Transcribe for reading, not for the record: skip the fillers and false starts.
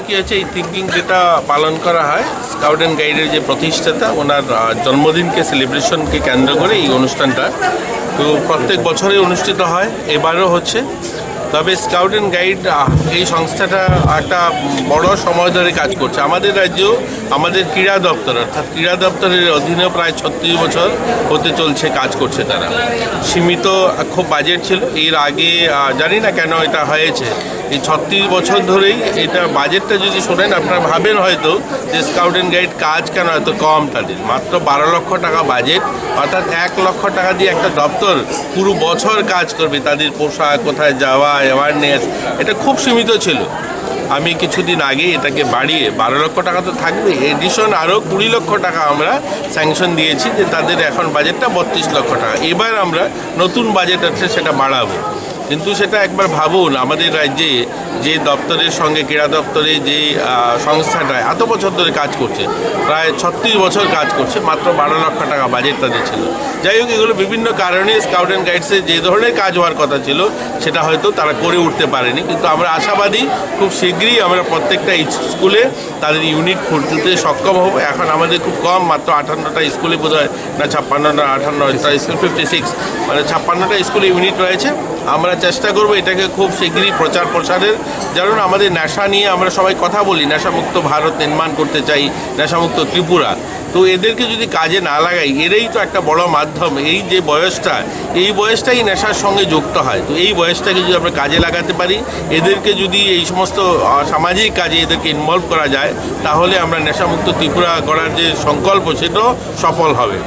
কি হচ্ছে, এই থিঙ্কিং যেটা পালন করা হয়, স্কাউট অ্যান্ড গাইডের যে প্রতিষ্ঠাতা ওনার জন্মদিনকে সেলিব্রেশনকে কেন্দ্র করে এই অনুষ্ঠানটা তো প্রত্যেক বছরই অনুষ্ঠিত হয়, এবারও হচ্ছে। তবে স্কাউট অ্যান্ড গাইড এই সংস্থাটা একটা বড় সময় ধরে কাজ করছে। আমাদের রাজ্যেও আমাদের ক্রীড়া দপ্তর অর্থাৎ ক্রীড়া দপ্তরের অধীনেও প্রায় 36 বছর হতে চলছে কাজ করছে তারা। সীমিত খুব বাজেট ছিল এর আগে, জানি না কেন এটা হয়েছে। এই 36 বছর ধরেই এটা বাজেটটা যদি শোনেন আপনারা ভাবেন হয়তো যে স্কাউট অ্যান্ড গাইড কাজ কেন এত কম, তাদের মাত্র 12 লক্ষ টাকা বাজেট, অর্থাৎ 1 লক্ষ টাকা দিয়ে একটা দপ্তর পুরো বছর কাজ করবে। তাদের পোশাক, কোথায় যাওয়া, অ্যাওয়ারনেস, এটা খুব সীমিত ছিল। আমি কিছুদিন আগে এটাকে বাড়িয়ে 12 লক্ষ টাকা তো থাকবে, এডিশন আরও 20 লক্ষ টাকা আমরা স্যাংশন দিয়েছি, যে তাদের এখন বাজেটটা 32 লক্ষ টাকা। এবার আমরা নতুন বাজেট আছে সেটা বাড়াবো। কিন্তু সেটা একবার ভাবুন, আমাদের রাজ্যে যে দপ্তরের সঙ্গে ক্রীড়া দপ্তরে যে সংস্থাটা এত বছর ধরে কাজ করছে, প্রায় 36 বছর কাজ করছে, মাত্র 12 লক্ষ টাকা বাজেট তাদের ছিল। যাই হোক, এগুলো বিভিন্ন কারণে স্কাউট অ্যান্ড গাইডসে যে ধরনের কাজ হওয়ার কথা ছিল সেটা হয়তো তারা করে উঠতে পারেনি। কিন্তু আমরা আশাবাদী খুব শীঘ্রই আমরা প্রত্যেকটা স্কুলে তাদের ইউনিট খুলতে সক্ষম হব। এখন আমাদের খুব কম, মাত্র 58টা স্কুলে বোধ হয় না 56 না 58টা স্কুল, 56 মানে 56টা স্কুলে ইউনিট রয়েছে। আমরা চেষ্টা করব এটাকে খুব শীঘ্রই প্রচার প্রসারের। যেমন আমাদের নেশা নিয়ে আমরা সবাই কথা বলি, নেশামুক্ত ভারত নির্মাণ করতে চাই, নেশামুক্ত ত্রিপুরা। তো এদেরকে যদি কাজে না লাগাই, এরাই তো একটা বড় মাধ্যম। এই যে বয়সটা, এই বয়সটাই নেশার সঙ্গে যুক্ত হয়। তো এই বয়সটাকে যদি আমরা কাজে লাগাতে পারি, এদেরকে যদি এই সমস্ত সামাজিক কাজে এদেরকে ইনভলভ করা যায়, তাহলে আমরা নেশামুক্ত ত্রিপুরা করার যে সংকল্প সেটাও সফল হবে।